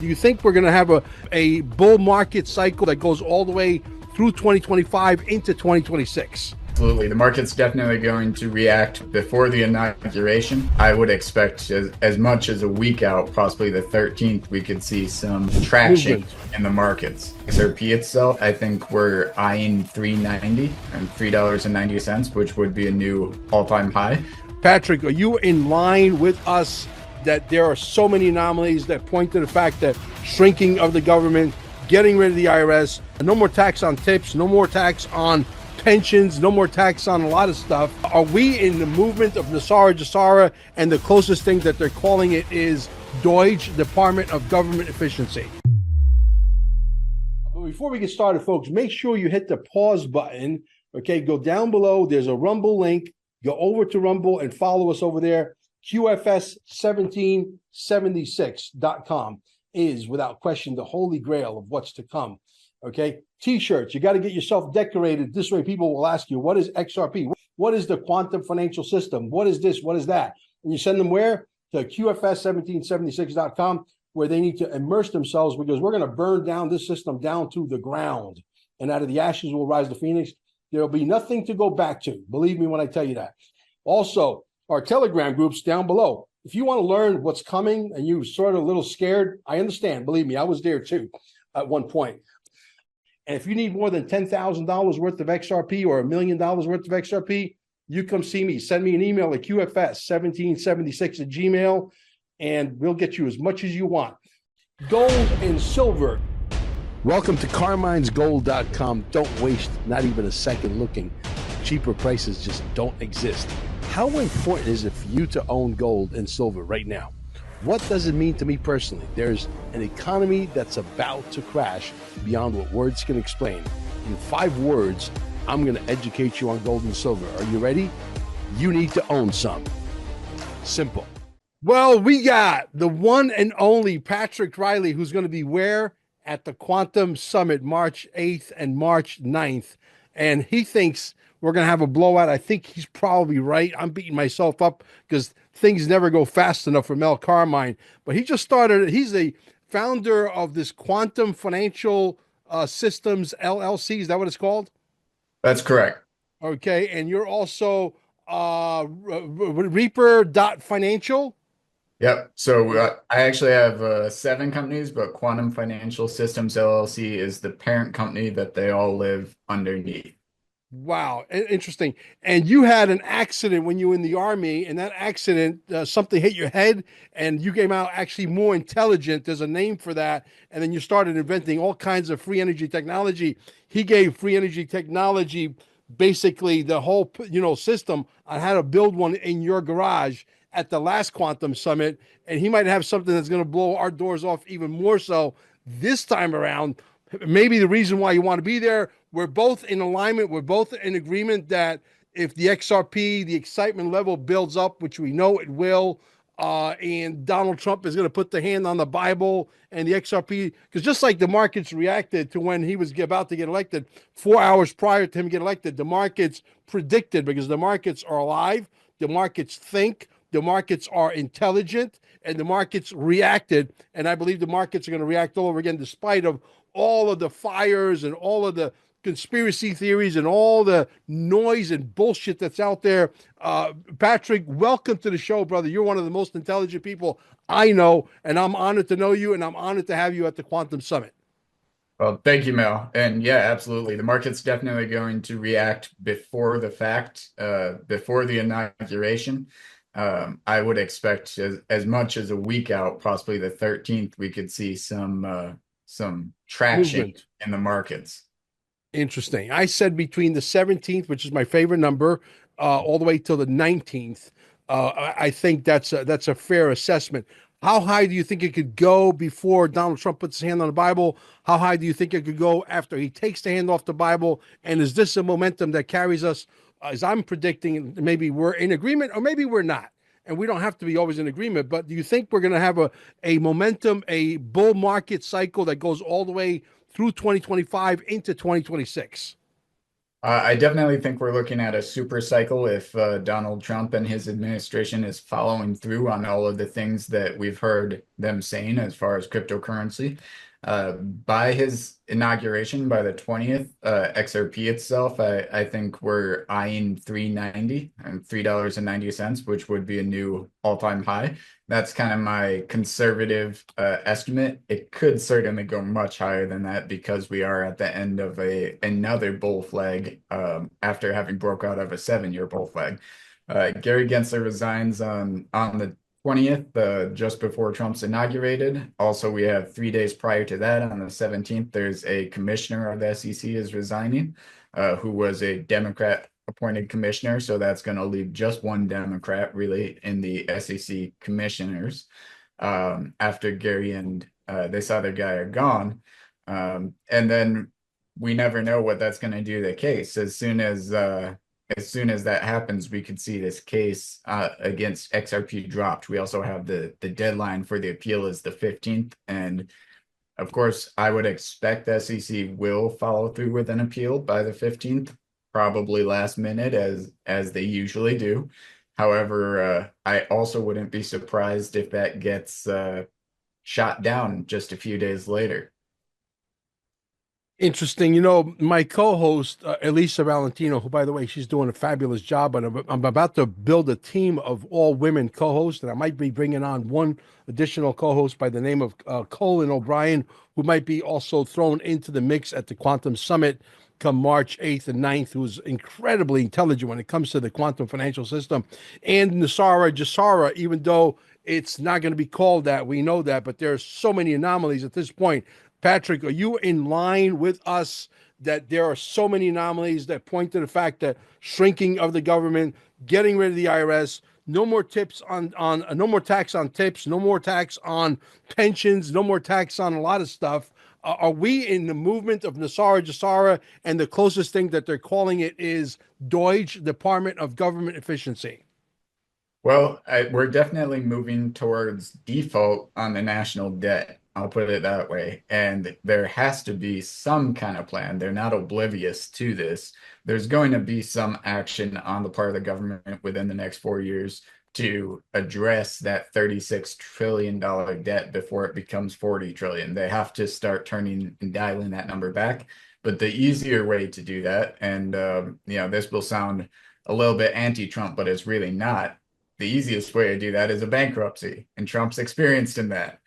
Do you think we're going to have a bull market cycle that goes all the way through 2025 into 2026? Absolutely. The market's definitely going to react before the inauguration. I would expect as much as a week out, possibly the 13th, we could see some traction in the markets. XRP itself, I think we're eyeing 390 and $3.90, which would be a new all-time high. Patrick, are you in line with us that there are so many anomalies that point to the fact that shrinking of the government, getting rid of the IRS, no more tax on tips, no more tax on pensions, no more tax on a lot of stuff? Are we in the movement of Nasara Jasara, and the closest thing that they're calling it is Deutsche Department of Government Efficiency? But before we get started, folks, make sure you hit the pause button. Okay, go down below. There's a Rumble link. Go over to Rumble and follow us over there. QFS1776.com is without question the holy grail of what's to come. Okay, t-shirts, you got to get yourself decorated. This way people will ask you, what is XRP? What is the quantum financial system? What is this? What is that? And you send them where? To QFS1776.com, where they need to immerse themselves, because we're going to burn down this system down to the ground. And out of the ashes will rise the phoenix. There will be nothing to go back to. Believe me when I tell you that. Also, our Telegram groups down below. If you want to learn what's coming and you're sort of a little scared, I understand. Believe me, I was there too at one point. And if you need more than $10,000 worth of XRP or $1 million worth of XRP, you come see me. Send me an email at QFS1776@gmail, and we'll get you as much as you want. Gold and silver. Welcome to CarminesGold.com. Don't waste not even a second looking. Cheaper prices just don't exist. How important is it for you to own gold and silver right now? What does it mean to me personally? There's an economy that's about to crash beyond what words can explain. In 5 words, I'm going to educate you on gold and silver. Are you ready? You need to own some. Simple. Well, we got the one and only Patrick Reily, who's going to be where? At the Quantum Summit, March 8th and March 9th. And he thinks we're going to have a blowout. I think he's probably right. I'm beating myself up because things never go fast enough for Mel Carmine. But he just started. He's the founder of this Quantum Financial Systems LLC. Is that what it's called? That's correct. Okay. And you're also Reaper.Financial? Yep. So I actually have 7 companies, but Quantum Financial Systems LLC is the parent company that they all live underneath. Wow, interesting. And you had an accident when you were in the Army, and that accident, something hit your head, and you came out actually more intelligent. There's a name for that. And then you started inventing all kinds of free energy technology. He gave free energy technology basically the whole, system on how to build one in your garage at the last Quantum Summit. And he might have something that's going to blow our doors off even more so this time around. Maybe the reason why you want to be there. We're both in alignment. We're both in agreement that if the XRP, the excitement level builds up, which we know it will, and Donald Trump is going to put the hand on the Bible and the XRP, because just like the markets reacted to when he was about to get elected, 4 hours prior to him getting elected, the markets predicted, because the markets are alive, the markets think, the markets are intelligent, and the markets reacted. And I believe the markets are going to react all over again, despite of all of the fires and all of the conspiracy theories and all the noise and bullshit that's out there. Patrick, welcome to the show, brother. You're one of the most intelligent people I know, and I'm honored to know you, and I'm honored to have you at the Quantum Summit. Well, thank you, Mel. And yeah, absolutely. The market's definitely going to react before the fact, before the inauguration. I would expect as much as a week out, possibly the 13th, we could see some traction in the markets. Interesting. I said between the 17th, which is my favorite number, all the way till the 19th. I think that's a fair assessment. How high do you think it could go before Donald Trump puts his hand on the Bible? How high do you think it could go after he takes the hand off the Bible? And is this a momentum that carries us, as I'm predicting, maybe we're in agreement or maybe we're not? And we don't have to be always in agreement, but do you think we're going to have a momentum, a bull market cycle that goes all the way through 2025 into 2026? I definitely think we're looking at a super cycle if Donald Trump and his administration is following through on all of the things that we've heard them saying as far as cryptocurrency. By his inauguration, by the 20th, XRP itself, I think we're eyeing 390 and $3.90, which would be a new all-time high. That's kind of my conservative estimate. It could certainly go much higher than that because we are at the end of another bull flag after having broke out of a 7-year bull flag. Gary Gensler resigns on the 20th, just before Trump's inaugurated. Also, we have 3 days prior to that, on the 17th, there's a commissioner of the SEC is resigning, who was a Democrat appointed commissioner. So that's going to leave just one Democrat really in the SEC commissioners after Gary and this other guy are gone. And then we never know what that's going to do to the case. As soon as that happens, we could see this case against XRP dropped. We also have the deadline for the appeal is the 15th. And of course, I would expect the SEC will follow through with an appeal by the 15th, probably last minute as they usually do. However, I also wouldn't be surprised if that gets shot down just a few days later. Interesting. You know, my co-host, Elisa Valentino, who, by the way, she's doing a fabulous job, and I'm about to build a team of all women co-hosts, and I might be bringing on one additional co-host by the name of Colin O'Brien, who might be also thrown into the mix at the Quantum Summit come March 8th and 9th, who's incredibly intelligent when it comes to the quantum financial system. And Nasara Jasara, even though it's not going to be called that, we know that, but there are so many anomalies at this point. Patrick, are you in line with us that there are so many anomalies that point to the fact that shrinking of the government, getting rid of the IRS, no more tips on no more tax on tips, no more tax on pensions, no more tax on a lot of stuff. Are we in the movement of Nasara Jasara, and the closest thing that they're calling it is Deutsche Department of Government Efficiency? Well, we're definitely moving towards default on the national debt. I'll put it that way. And there has to be some kind of plan. They're not oblivious to this. There's going to be some action on the part of the government within the next 4 years to address that $36 trillion debt before it becomes 40 trillion. They have to start turning and dialing that number back. But the easier way to do that, and this will sound a little bit anti-Trump, but it's really not, the easiest way to do that is a bankruptcy, and Trump's experienced in that.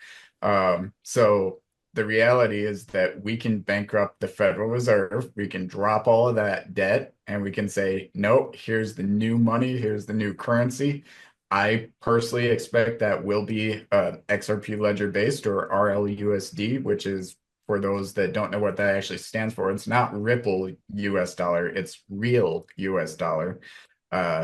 So the reality is that we can bankrupt the Federal Reserve, we can drop all of that debt, and we can say, nope, here's the new money, here's the new currency. I personally expect that will be XRP ledger based, or RLUSD, which is, for those that don't know what that actually stands for, it's not Ripple US dollar, it's real US dollar.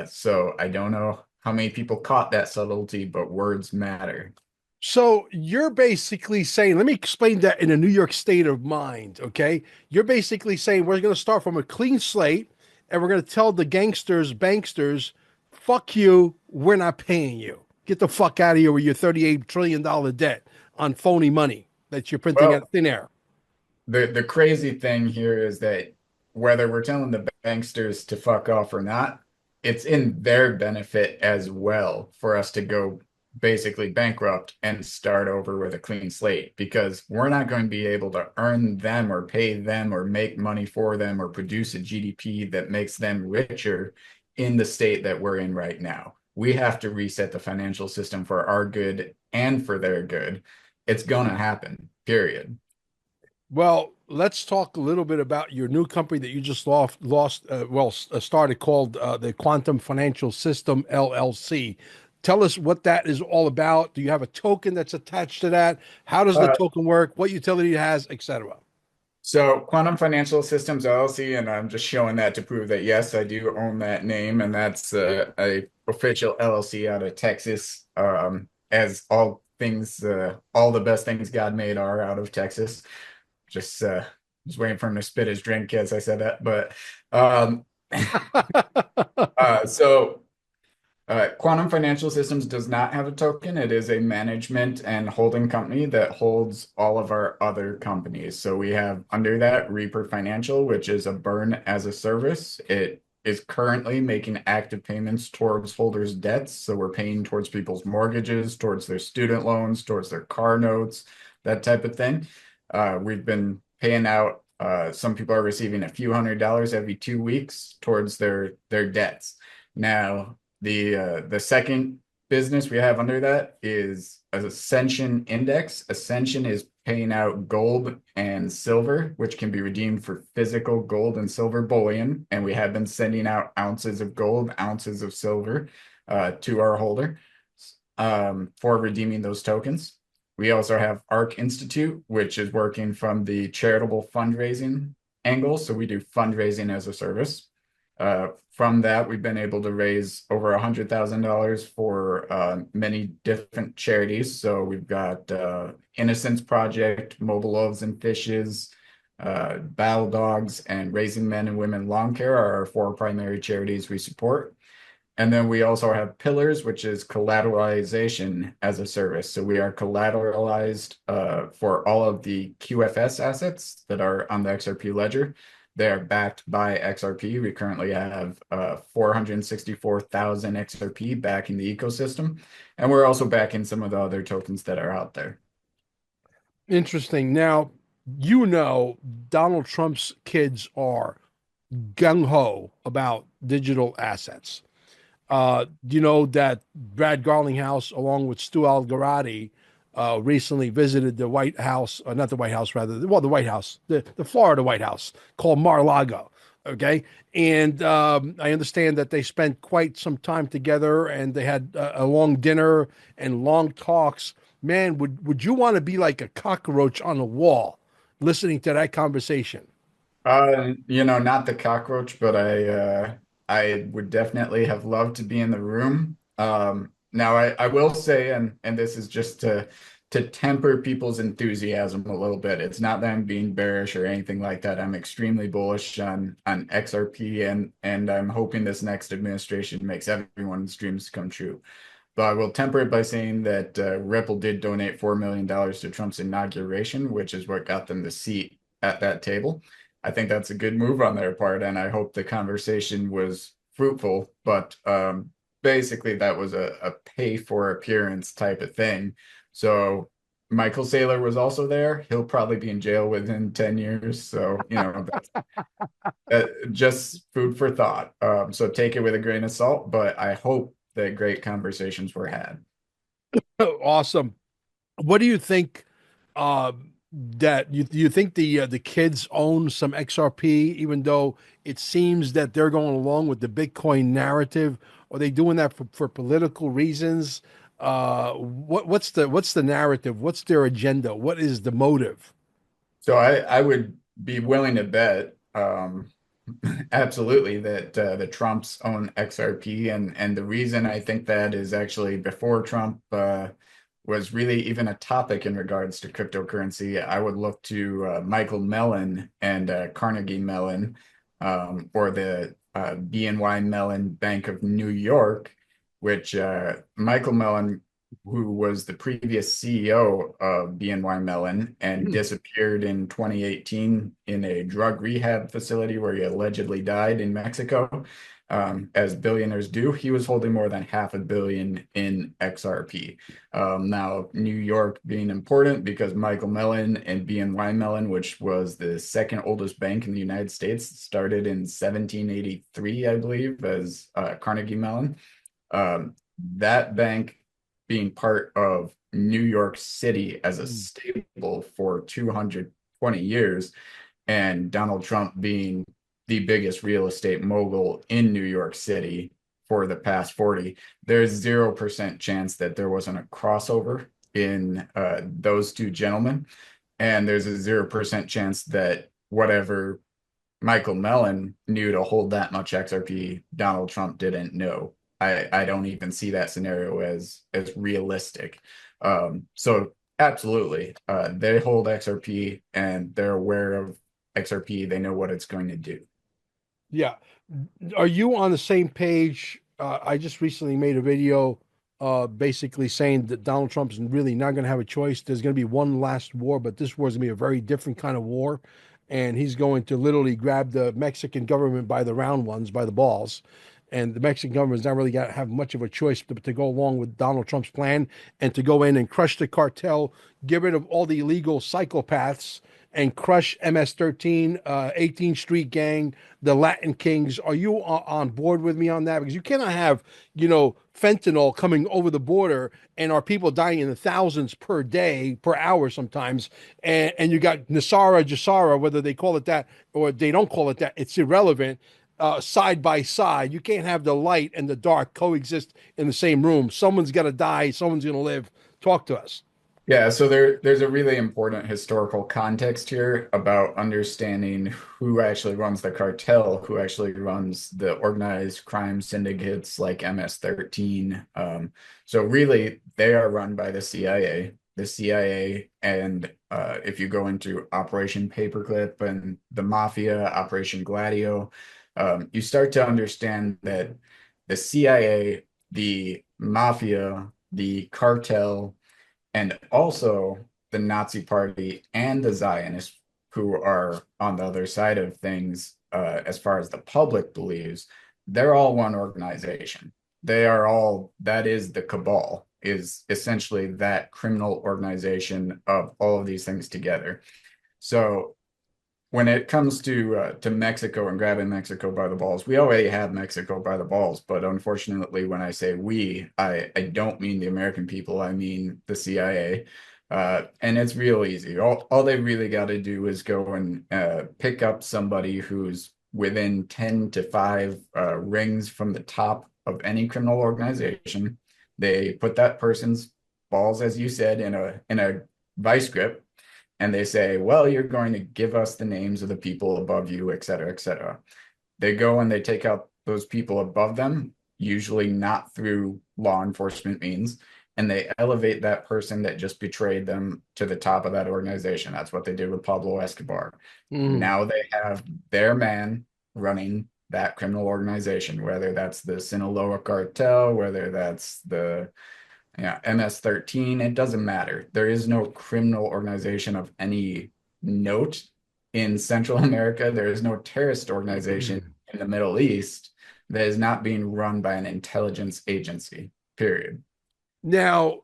So I don't know how many people caught that subtlety, but words matter. So you're basically saying, let me explain that in a New York state of mind, okay? You're basically saying we're going to start from a clean slate and we're going to tell the gangsters, banksters, fuck you, we're not paying you. Get the fuck out of here with your $38 trillion debt on phony money that you're printing out of Well, thin air. the crazy thing here is that whether we're telling the banksters to fuck off or not, it's in their benefit as well for us to go basically bankrupt and start over with a clean slate, because we're not going to be able to earn them or pay them or make money for them or produce a GDP that makes them richer in the state that we're in right now. We have to reset the financial system for our good and for their good. It's going to happen, period. Well, let's talk a little bit about your new company that you just started, called the Quantum Financial System LLC. Tell us what that is all about. Do you have a token that's attached to that? How does the Uh, token work? What utility it has, etc. So Quantum Financial Systems LLC, and I'm just showing that to prove that yes, I do own that name, and that's a official LLC out of Texas. As all the best things God made are out of Texas. Just waiting for him to spit his drink as I said that, but um, so Quantum Financial Systems does not have a token. It is a management and holding company that holds all of our other companies. So we have under that Reaper Financial, which is a burn as a service. It is currently making active payments towards holders' debts. So we're paying towards people's mortgages, towards their student loans, towards their car notes, that type of thing. We've been paying out, some people are receiving a few $100s every 2 weeks towards their debts. Now, the second business we have under that is Ascension Index. Ascension is paying out gold and silver, which can be redeemed for physical gold and silver bullion. And we have been sending out ounces of gold, ounces of silver to our holder for redeeming those tokens. We also have ARC Institute, which is working from the charitable fundraising angle. So we do fundraising as a service. From that, we've been able to raise over $100,000 for many different charities. So we've got Innocence Project, Mobile Loaves and Fishes, Battle Dogs, and Raising Men and Women Lawn Care are our four primary charities we support. And then we also have Pillars, which is collateralization as a service. So we are collateralized for all of the QFS assets that are on the XRP ledger. They are backed by XRP. We currently have 464,000 XRP back in the ecosystem. And we're also backing some of the other tokens that are out there. Interesting. Now, Donald Trump's kids are gung ho about digital assets. You know that Brad Garlinghouse, along with Stu Algarati, recently visited the White House, not the White House, rather, well, the White House, the Florida White House called Mar-a-Lago. Okay. And I understand that they spent quite some time together and they had a long dinner and long talks. Man, would you want to be like a cockroach on a wall listening to that conversation? Not the cockroach, but I would definitely have loved to be in the room. Now I will say, and this is just to temper people's enthusiasm a little bit. It's not that I'm being bearish or anything like that. I'm extremely bullish on XRP and I'm hoping this next administration makes everyone's dreams come true. But I will temper it by saying that Ripple did donate $4 million to Trump's inauguration, which is what got them the seat at that table. I think that's a good move on their part, and I hope the conversation was fruitful. But basically, that was a pay for appearance type of thing. So Michael Saylor was also there. He'll probably be in jail within 10 years. So, that's just food for thought. So take it with a grain of salt, but I hope that great conversations were had. Awesome. What do you think? That you think the kids own some XRP, even though it seems that they're going along with the Bitcoin narrative? Are they doing that for political reasons? What's the narrative? What's their agenda? What is the motive? So I would be willing to bet absolutely that the Trumps own XRP, and the reason I think that is actually before Trump was really even a topic in regards to cryptocurrency. I would look to Michael Mellon and Carnegie Mellon, or the BNY Mellon Bank of New York, which Michael Mellon, who was the previous CEO of BNY Mellon and disappeared in 2018 in a drug rehab facility where he allegedly died in Mexico. As billionaires do, he was holding more than $500 million in XRP. Now, New York being important because Michael Mellon and BNY Mellon, which was the second oldest bank in the United States, started in 1783, I believe, as Carnegie Mellon. That bank being part of New York City as a staple for 220 years, and Donald Trump being the biggest real estate mogul in New York City for the past 40, there's 0% chance that there wasn't a crossover in those two gentlemen. And there's a 0% chance that whatever Michael Mellon knew to hold that much XRP, Donald Trump didn't know. I don't even see that scenario as realistic. So absolutely, they hold XRP and they're aware of XRP. They know what it's going to do. Yeah. Are you on the same page I just recently made a video basically saying that Donald Trump's really not going to have a choice. There's going to be one last war, but this war is going to be a very different kind of war. And he's going to literally grab the Mexican government by the round ones, by the balls. And the Mexican government's not really going to have much of a choice to go along with Donald Trump's plan and to go in and crush the cartel, get rid of all the illegal psychopaths, and crush MS-13, 18th Street Gang, the Latin Kings. Are you on board with me on that? Because you cannot have, fentanyl coming over the border and our people dying in the thousands per day, per hour sometimes. And you got Nasara, Jasara, whether they call it that or they don't call it that, it's irrelevant. Side by side, you can't have the light and the dark coexist in the same room. Someone's got to die, someone's going to live. Talk to us. Yeah, so there's a really important historical context here about understanding who actually runs the cartel, who actually runs the organized crime syndicates like MS-13. So really, they are run by the CIA. The CIA, and if you go into Operation Paperclip and the Mafia, Operation Gladio, you start to understand that the CIA, the Mafia, the cartel, and also the Nazi Party and the Zionists, who are on the other side of things, as far as the public believes, they're all one organization. They are all, that is the cabal, is essentially that criminal organization of all of these things together. So when it comes to Mexico and grabbing Mexico by the balls, we already have Mexico by the balls. But unfortunately, when I say we, I don't mean the American people. I mean the CIA. And it's real easy. All they really got to do is go and pick up somebody who's within 10 to 5 rings from the top of any criminal organization. They put that person's balls, as you said, in a vice grip, and they say, well, you're going to give us the names of the people above you, et cetera, et cetera. They go and they take out those people above them, usually not through law enforcement means, and they elevate that person that just betrayed them to the top of that organization. That's what they did with Pablo Escobar. Mm. Now they have their man running that criminal organization, whether that's the Sinaloa cartel, whether that's the MS-13, it doesn't matter. There is no criminal organization of any note in Central America. There is no terrorist organization in the Middle East that is not being run by an intelligence agency, period. Now,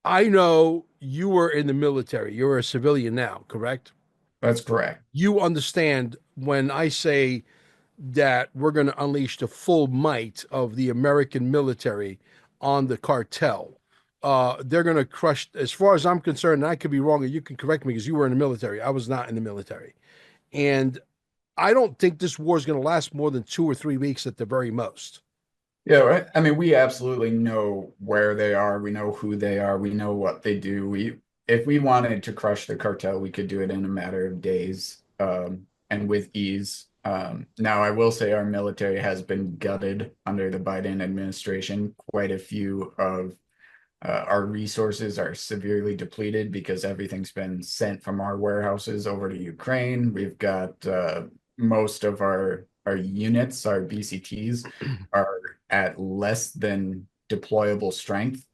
I know you were in the military. You're a civilian now, correct? That's correct. You understand when I say that we're going to unleash the full might of the American military on the cartel. They're going to crush, as far as I'm concerned, and I could be wrong, and you can correct me because you were in the military. I was not in the military. And I don't think this war is going to last more than 2 or 3 weeks at the very most. Yeah, right. I mean, we absolutely know where they are. We know who they are. We know what they do. If we wanted to crush the cartel, we could do it in a matter of days, and with ease. Now, I will say our military has been gutted under the Biden administration. Quite a few of our resources are severely depleted because everything's been sent from our warehouses over to Ukraine. We've got most of our units, our BCTs, are at less than deployable strength.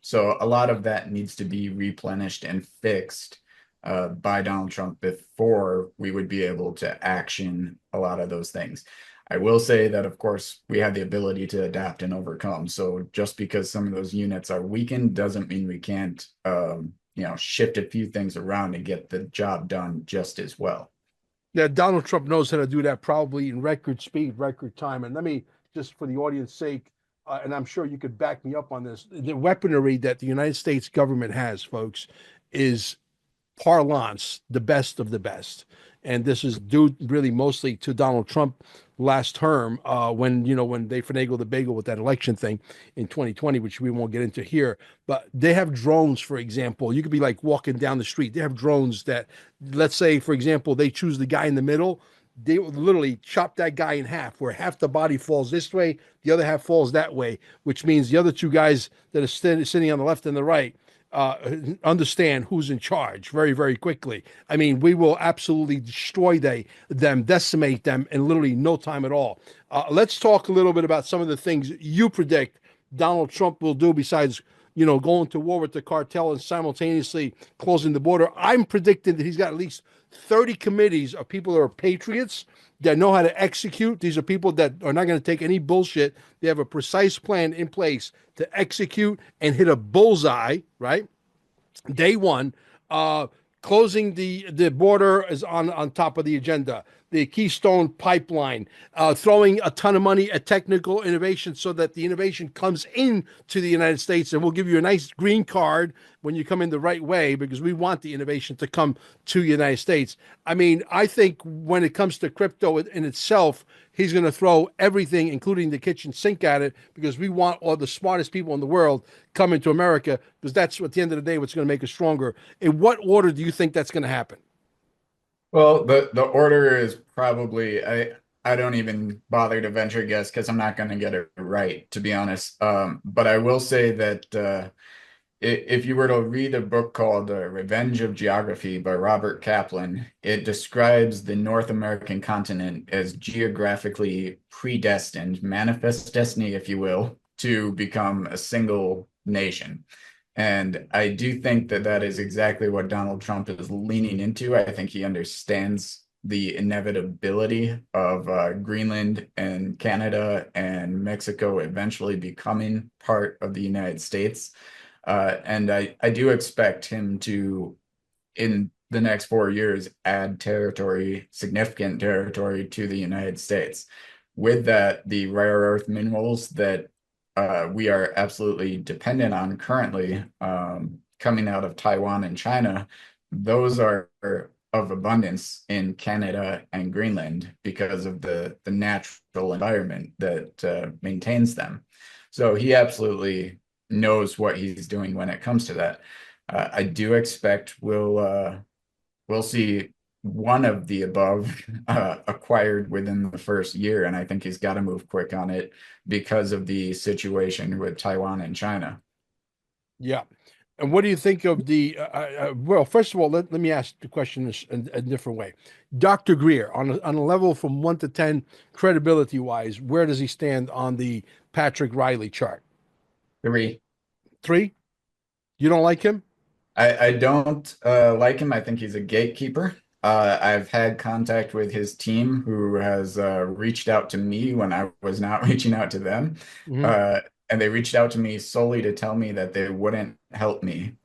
So a lot of that needs to be replenished and fixed by Donald Trump before we would be able to action a lot of those things. I will say that, of course, we have the ability to adapt and overcome. So just because some of those units are weakened doesn't mean we can't, shift a few things around and get the job done just as well. Yeah, Donald Trump knows how to do that probably in record speed, record time. And let me, just for the audience sake, and I'm sure you could back me up on this, the weaponry that the United States government has, folks, is parlance, the best of the best. And this is due really mostly to Donald Trump last term, when they finagled the bagel with that election thing in 2020, which we won't get into here. But they have drones, for example. You could be like walking down the street. They have drones that, let's say, for example, they choose the guy in the middle. They will literally chop that guy in half, where half the body falls this way, the other half falls that way, which means the other two guys that are sitting on the left and the right understand who's in charge very, very quickly. I mean, we will absolutely destroy them, decimate them in literally no time at all. Let's talk a little bit about some of the things you predict Donald Trump will do besides, going to war with the cartel and simultaneously closing the border. I'm predicting that he's got at least 30 committees of people that are patriots that know how to execute. These are people that are not going to take any bullshit. They have a precise plan in place to execute and hit a bullseye, right? Day one. Uh, Closing the border is on top of the agenda. The Keystone Pipeline, throwing a ton of money at technical innovation so that the innovation comes into the United States, and we'll give you a nice green card when you come in the right way because we want the innovation to come to the United States. I mean, I think when it comes to crypto in itself, he's going to throw everything, including the kitchen sink, at it because we want all the smartest people in the world coming to America because that's at the end of the day what's going to make us stronger. In what order do you think that's going to happen? Well, the order is probably I don't even bother to venture guess because I'm not going to get it right, to be honest. But I will say that if you were to read a book called Revenge of Geography by Robert Kaplan, it describes the North American continent as geographically predestined, manifest destiny, if you will, to become a single nation. And I do think that that is exactly what Donald Trump is leaning into. I think he understands the inevitability of Greenland and Canada and Mexico eventually becoming part of the United States. And I do expect him to, in the next 4 years, add territory, significant territory to the United States. With that, the rare earth minerals that we are absolutely dependent on currently, coming out of Taiwan and China, those are of abundance in Canada and Greenland because of the natural environment that maintains them. So he absolutely knows what he's doing when it comes to that. I do expect we'll see one of the above acquired within the first year, and I think he's got to move quick on it because of the situation with Taiwan and China. Yeah. And what do you think of well, first of all, let me ask the question in a different way. Dr. Greer, on a level from 1 to 10, credibility wise, where does he stand on the Patrick Reily chart? Three. 3? You don't like him? I don't like him. I think he's a gatekeeper. I've had contact with his team who has reached out to me when I was not reaching out to them. Hmm. Uh, and they reached out to me solely to tell me that they wouldn't help me,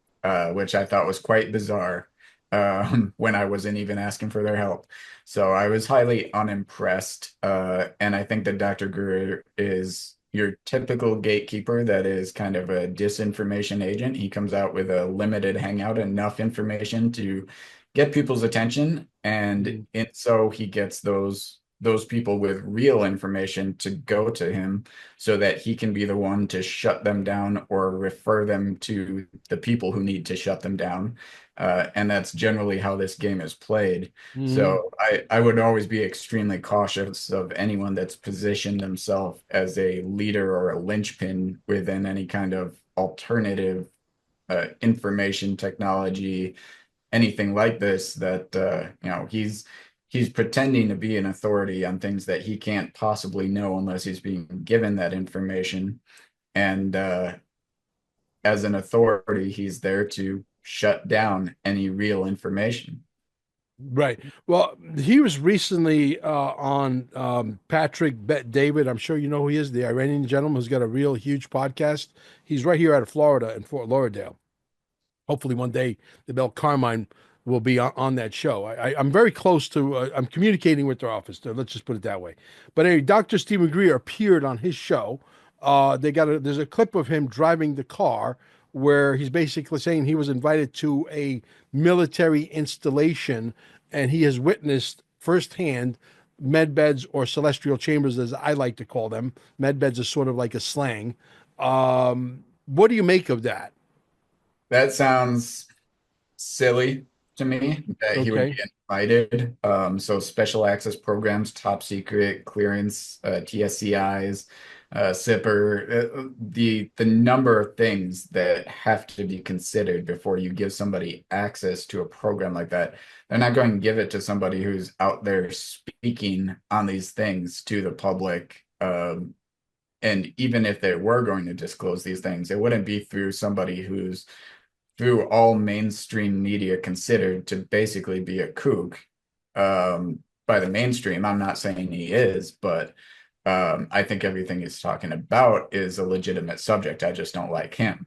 which I thought was quite bizarre when I wasn't even asking for their help. So I was highly unimpressed. And I think that Dr. Greer is your typical gatekeeper that is kind of a disinformation agent. He comes out with a limited hangout, enough information to get people's attention, and so he gets those people with real information to go to him so that he can be the one to shut them down or refer them to the people who need to shut them down. And that's generally how this game is played. Hmm. So I would always be extremely cautious of anyone that's positioned themselves as a leader or a linchpin within any kind of alternative information technology, anything like this, that he's pretending to be an authority on things that he can't possibly know unless he's being given that information. And as an authority, he's there to shut down any real information. Right. Well, he was recently on Patrick Bet David. I'm sure you know who he is, the Iranian gentleman who's got a real huge podcast. He's right here out of Florida in Fort Lauderdale. Hopefully one day the Bell Carmine will be on that show. I'm very close to, I'm communicating with their office. Let's just put it that way. But anyway, Dr. Stephen Greer appeared on his show. There's a clip of him driving the car where he's basically saying he was invited to a military installation and he has witnessed firsthand med beds or celestial chambers, as I like to call them. Med beds is sort of like a slang. What do you make of that? That sounds silly to me that he would be Okay. invited. So special access programs, top secret clearance, TSCIs. sipper, the number of things that have to be considered before you give somebody access to a program like that. They're not going to give it to somebody who's out there speaking on these things to the public. And even if they were going to disclose these things, it wouldn't be through somebody who's through all mainstream media considered to basically be a kook by the mainstream. I'm not saying he is, but I think everything he's talking about is a legitimate subject. I just don't like him.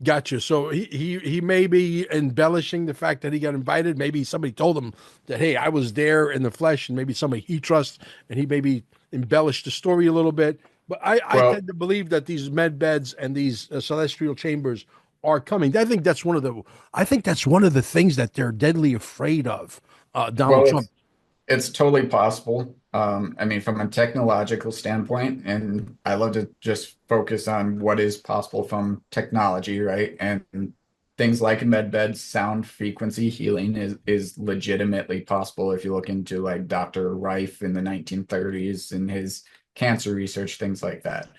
Gotcha. So he may be embellishing the fact that he got invited. Maybe somebody told him that, hey, I was there in the flesh, and maybe somebody he trusts, and he maybe embellished the story a little bit. But I Well, tend to believe that these med beds and these celestial chambers are coming. I think that's one of the things that they're deadly afraid of. Donald well, Trump. it's totally possible. I mean, from a technological standpoint, and I love to just focus on what is possible from technology, right? And things like med beds, sound frequency healing is legitimately possible if you look into like Dr. Rife in the 1930s and his cancer research, things like that.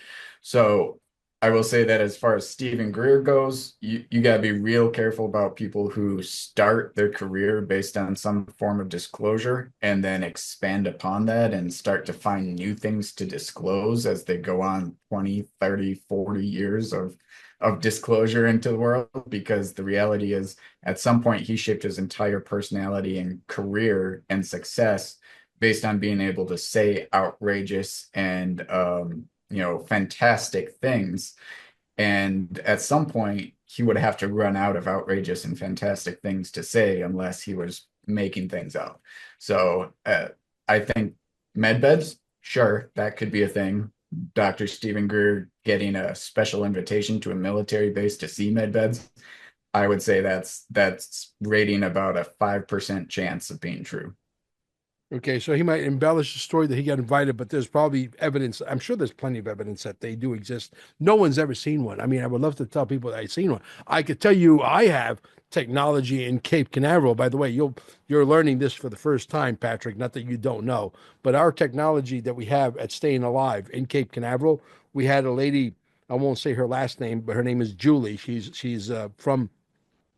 So I will say that as far as Stephen Greer goes, you got to be real careful about people who start their career based on some form of disclosure and then expand upon that and start to find new things to disclose as they go on 20, 30, 40 years of disclosure into the world. Because the reality is, at some point, he shaped his entire personality and career and success based on being able to say outrageous and fantastic things. And at some point, he would have to run out of outrageous and fantastic things to say unless he was making things up. So I think med beds, sure, that could be a thing. Dr. Stephen Greer getting a special invitation to a military base to see med beds, I would say that's rating about a 5% chance of being true. Okay, so he might embellish the story that he got invited, but there's probably evidence. I'm sure there's plenty of evidence that they do exist. No one's ever seen one. I mean, I would love to tell people that I've seen one. I could tell you I have technology in Cape Canaveral. By the way, you're learning this for the first time, Patrick. Not that you don't know, but our technology that we have at Staying Alive in Cape Canaveral, we had a lady. I won't say her last name, but her name is Julie. She's from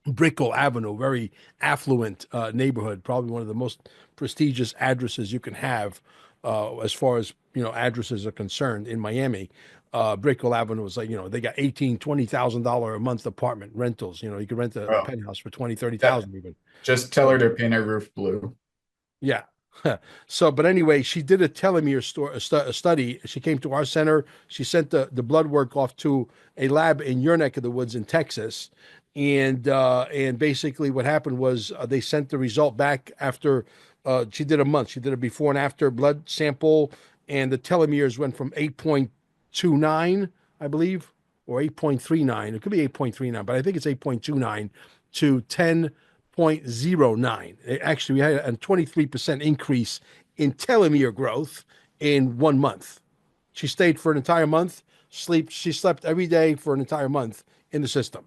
Brickell Avenue, very affluent neighborhood, probably one of the most prestigious addresses you can have as far as addresses are concerned in Miami. Brickell Avenue is like, they got 18, $20,000 a month apartment rentals. You could rent a Well, penthouse for 20, thirty that thousand even. just tell her So to paint her roof blue. yeah. So, but anyway, she did a telomere a study. She came to our center. She sent the blood work off to a lab in your neck of the woods in Texas. And basically what happened was they sent the result back after she did a month. She did a before and after blood sample, and the telomeres went from 8.29, I believe, or 8.39. It could be 8.39, but I think it's 8.29 to 10.09. Actually, we had a 23% increase in telomere growth in 1 month. She stayed for an entire month. She slept every day for an entire month in the system.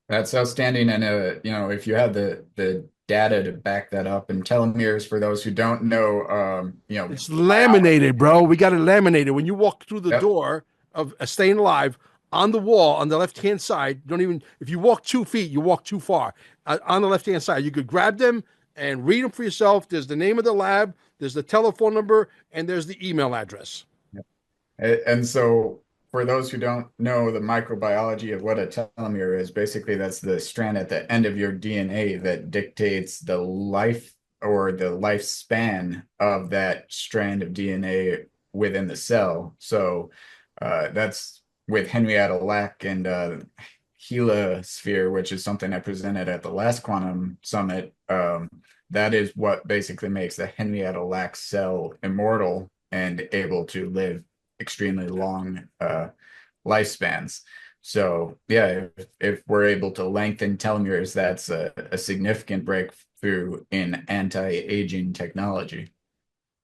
That's outstanding. And if you have the data to back that up, and telomeres, for those who don't know, It's biology. laminated, bro. We got it laminated. When you walk through the Yep. door of Staying Alive, on the wall on the left hand side, don't even, if you walk 2 feet, you walk too far. On the left hand side, you could grab them and read them for yourself. There's the name of the lab, there's the telephone number, and there's the email address. And so, for those who don't know the microbiology of what a telomere is, basically that's the strand at the end of your DNA that dictates the life or the lifespan of that strand of DNA within the cell. So that's with Henrietta Lack and helisphere, which is something I presented at the last quantum summit. That is what basically makes the Henrietta Lack cell immortal and able to live extremely long lifespans. So yeah, if we're able to lengthen telomeres, that's a significant breakthrough in anti-aging technology.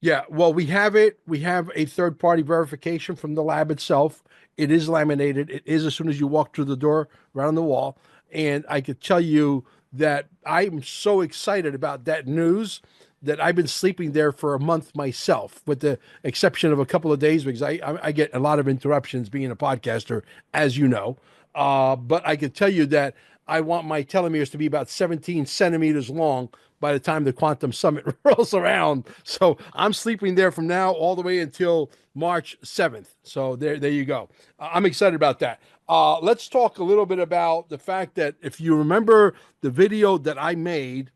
Yeah, well, we have it. We have a third party verification from the lab itself. It is laminated. It is as soon as you walk through the door, right on the wall. And I could tell you that I'm so excited about that news that I've been sleeping there for a month myself, with the exception of a couple of days because I get a lot of interruptions being a podcaster, as you know. But I can tell you that I want my telomeres to be about 17 centimeters long by the time the quantum summit rolls around. So I'm sleeping there from now all the way until March 7th. So there you go. I'm excited about that. Let's talk a little bit about the fact that if you remember the video that I made,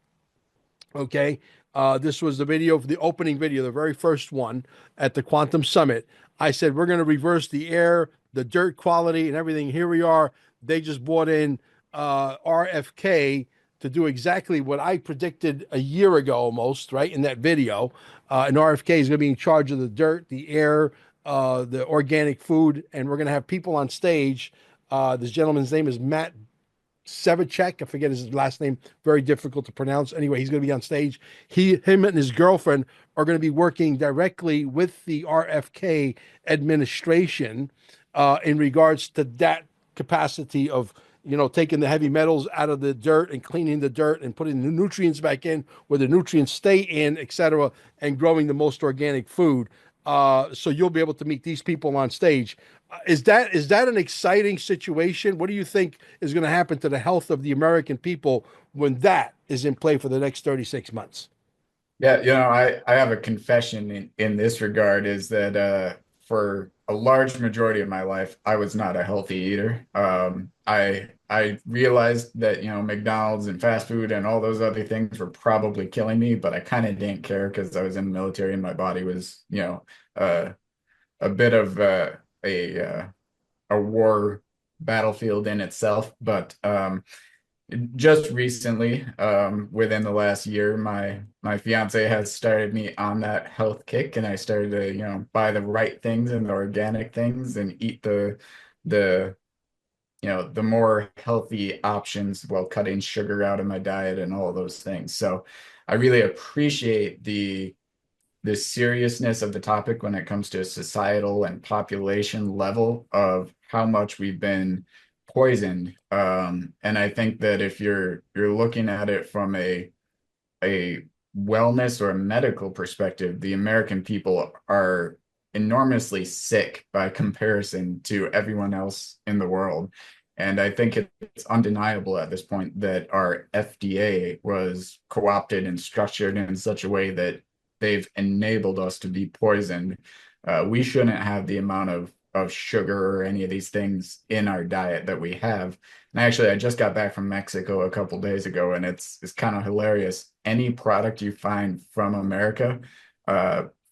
okay, this was the video for the opening video, the very first one at the Quantum Summit. I said, we're going to reverse the air, the dirt quality, and everything. Here we are. They just brought in RFK to do exactly what I predicted a year ago almost, right? In that video. And RFK is going to be in charge of the dirt, the air, the organic food, and we're going to have people on stage. This gentleman's name is Matt Sevicek. I forget his last name. Very difficult to pronounce. Anyway, he's going to be on stage. Him and his girlfriend are going to be working directly with the RFK administration in regards to that capacity of, taking the heavy metals out of the dirt and cleaning the dirt and putting the nutrients back in where the nutrients stay in, etc., and growing the most organic food. So you'll be able to meet these people on stage. Is that an exciting situation? What do you think is going to happen to the health of the American people when that is in play for the next 36 months? Yeah, I have a confession in this regard is that for a large majority of my life, I was not a healthy eater. I realized that, McDonald's and fast food and all those other things were probably killing me, but I kind of didn't care because I was in the military and my body was, a bit of a war battlefield in itself. But just recently, within the last year, my fiance has started me on that health kick, and I started to, buy the right things and the organic things and eat the the more healthy options while cutting sugar out of my diet and all those things. So I really appreciate the seriousness of the topic when it comes to a societal and population level of how much we've been poisoned. And I think that if you're looking at it from a wellness or a medical perspective, the American people are enormously sick by comparison to everyone else in the world. And I think it's undeniable at this point that our FDA was co-opted and structured in such a way that they've enabled us to be poisoned. We shouldn't have the amount of sugar or any of these things in our diet that we have. And actually, I just got back from Mexico a couple days ago, and it's kind of hilarious. Any product you find from America,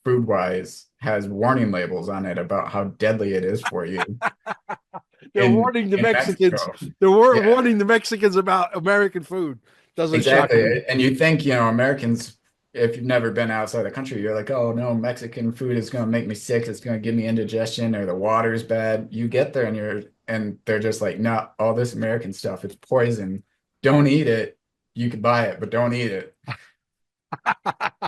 food wise, has warning labels on it about how deadly it is for you. They're warning the In Mexicans. Mexico, They're yeah, warning the Mexicans about American food. Doesn't shock me. exactly. And you think, Americans, if you've never been outside the country, you're like, oh no, Mexican food is going to make me sick. It's going to give me indigestion or the water is bad. You get there and they're just like, no, all this American stuff, it's poison. Don't eat it. You can buy it, but don't eat it.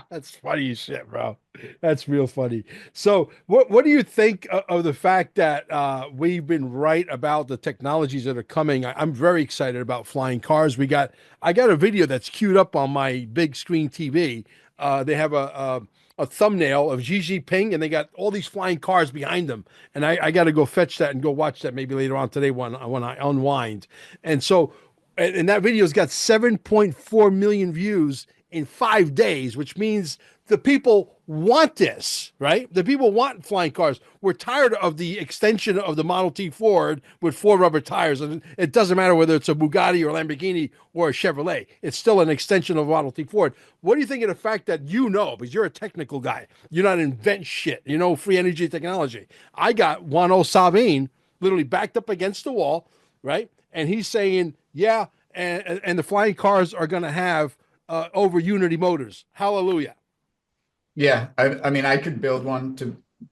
That's funny as shit, bro. That's real funny. So, what do you think of the fact that we've been right about the technologies that are coming? I'm very excited about flying cars. I got a video that's queued up on my big screen TV. They have a thumbnail of Xi Jinping, and they got all these flying cars behind them. And I got to go fetch that and go watch that maybe later on today when I unwind. And so, and that video's got 7.4 million views in 5 days, which means the people want this, right? The people want flying cars. We're tired of the extension of the Model T Ford with four rubber tires. And it doesn't matter whether it's a Bugatti or Lamborghini or a Chevrolet. It's still an extension of Model T Ford. What do you think of the fact that because you're a technical guy, you're not invent shit, free energy technology. I got Juan Savine literally backed up against the wall, right? And he's saying, yeah, and the flying cars are going to have over Unity motors. Hallelujah. Yeah, I mean, I could build one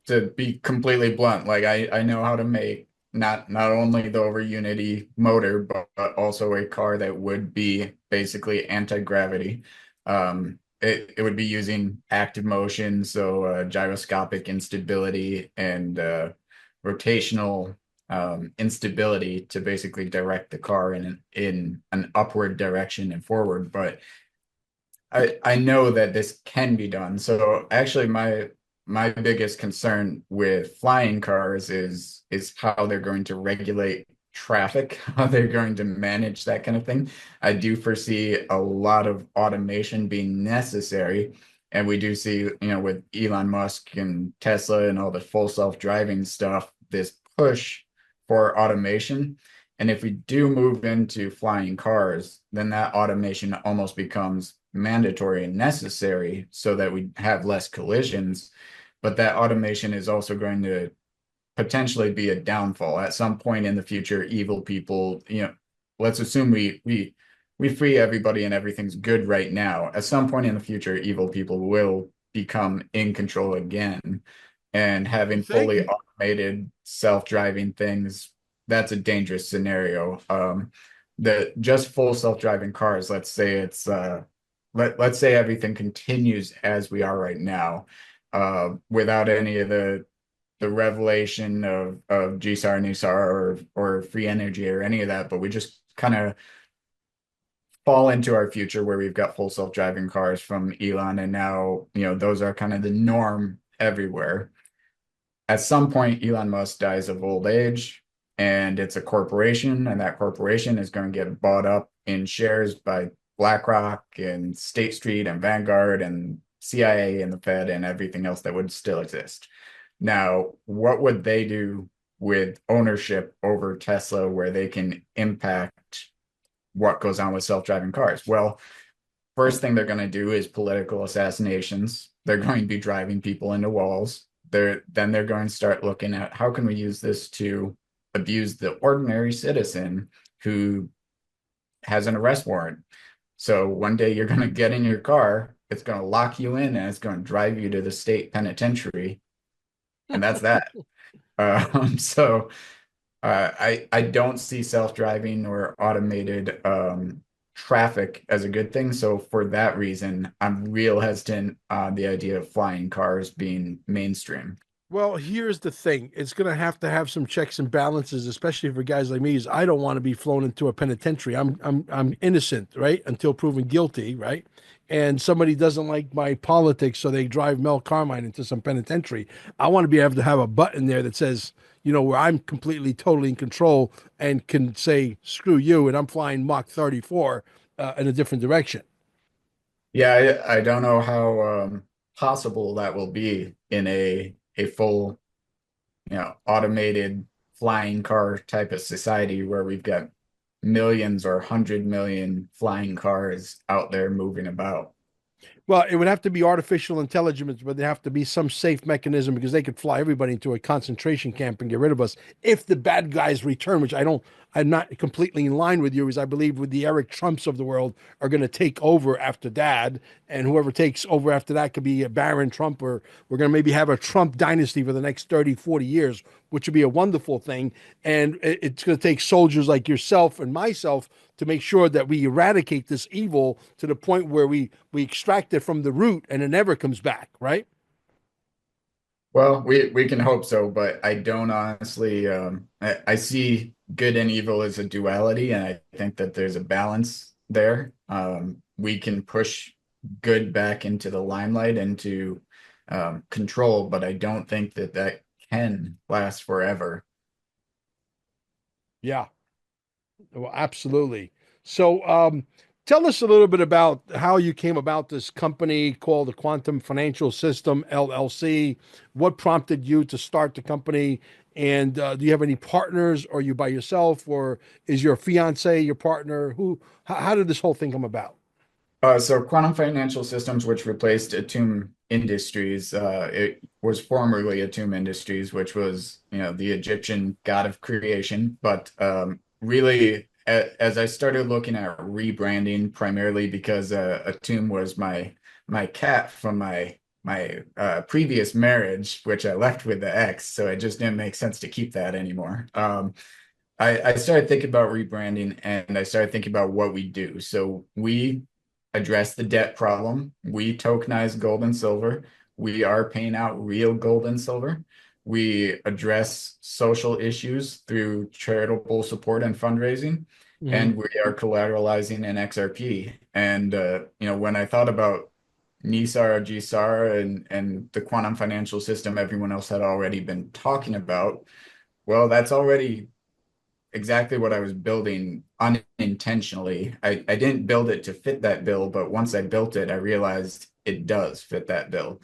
to be completely blunt. Like I know how to make not only the over Unity motor, but also a car that would be basically anti-gravity. It would be using active motion, so gyroscopic instability and rotational instability to basically direct the car in an upward direction and forward. But I know that this can be done. So actually my biggest concern with flying cars is how they're going to regulate traffic, how they're going to manage that kind of thing. I do foresee a lot of automation being necessary. And we do see, with Elon Musk and Tesla and all the full self-driving stuff, this push for automation. And if we do move into flying cars, then that automation almost becomes mandatory and necessary so that we have less collisions. But that automation is also going to potentially be a downfall. At some point in the future, evil people, let's assume we free everybody and everything's good right now. At some point in the future, evil people will become in control again. And You having think? fully automated self-driving things, that's a dangerous scenario. The just full self-driving cars, let's say let's say everything continues as we are right now, without any of the revelation of GSAR, NUSAR, or free energy or any of that, but we just kind of fall into our future where we've got full self-driving cars from Elon, and now, those are kind of the norm everywhere. At some point, Elon Musk dies of old age, and it's a corporation, and that corporation is going to get bought up in shares by BlackRock and State Street and Vanguard and CIA and the Fed and everything else that would still exist. Now, what would they do with ownership over Tesla where they can impact what goes on with self-driving cars? Well, first thing they're going to do is political assassinations. They're going to be driving people into walls. They're going to start looking at how can we use this to abuse the ordinary citizen who has an arrest warrant. So one day you're going to get in your car, it's going to lock you in, and it's going to drive you to the state penitentiary, and that's that. So I don't see self-driving or automated traffic as a good thing. So for that reason, I'm real hesitant on the idea of flying cars being mainstream. Well, here's the thing. It's going to have some checks and balances, especially for guys like me, is I don't want to be flown into a penitentiary. I'm innocent, right? Until proven guilty, right? And somebody doesn't like my politics, so they drive Mel Carmine into some penitentiary. I want to be able to have a button there that says, where I'm completely, totally in control and can say, screw you, and I'm flying Mach 34 in a different direction. Yeah, I don't know how possible that will be in a full, automated flying car type of society where we've got millions or 100 million flying cars out there moving about. Well, it would have to be artificial intelligence, but there have to be some safe mechanism because they could fly everybody into a concentration camp and get rid of us if the bad guys return, which I'm not completely in line with you, as I believe with the Eric Trumps of the world are going to take over after Dad, and whoever takes over after that could be a Baron Trump, or we're going to maybe have a Trump dynasty for the next 30, 40 years, which would be a wonderful thing. And it's going to take soldiers like yourself and myself to make sure that we eradicate this evil to the point where we extract it from the root and it never comes back, right? Well, we can hope so, but I don't honestly. I see good and evil as a duality, and I think that there's a balance there. We can push good back into the limelight, into control, but I don't think that that can last forever. Yeah, well, absolutely. So, tell us a little bit about how you came about this company called the Quantum Financial System LLC. What prompted you to start the company? And do you have any partners? Or are you by yourself? Or is your fiance your partner? How did this whole thing come about? So Quantum Financial Systems, which replaced Atum Industries, it was formerly Atum Industries, which was, the Egyptian god of creation. But really, as I started looking at rebranding, primarily because Atum was my cat from my previous marriage, which I left with the ex, so it just didn't make sense to keep that anymore. I started thinking about rebranding, and I started thinking about what we do. So we address the debt problem. We tokenize gold and silver. We are paying out real gold and silver. We address social issues through charitable support and fundraising. Hmm. and we are collateralizing in XRP. And when I thought about NISAR, GSAR, and the quantum financial system everyone else had already been talking about, well, that's already exactly what I was building unintentionally. I didn't build it to fit that bill, but once I built it, I realized it does fit that bill.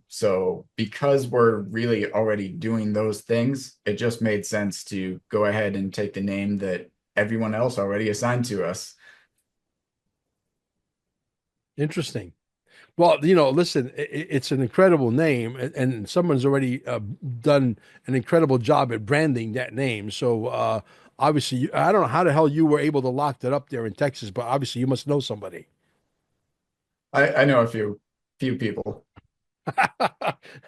So because we're really already doing those things, it just made sense to go ahead and take the name that everyone else already assigned to us. Interesting. Well, listen, it's an incredible name, and someone's already done an incredible job at branding that name. So obviously, I don't know how the hell you were able to lock that up there in Texas, but obviously you must know somebody. I know a few people.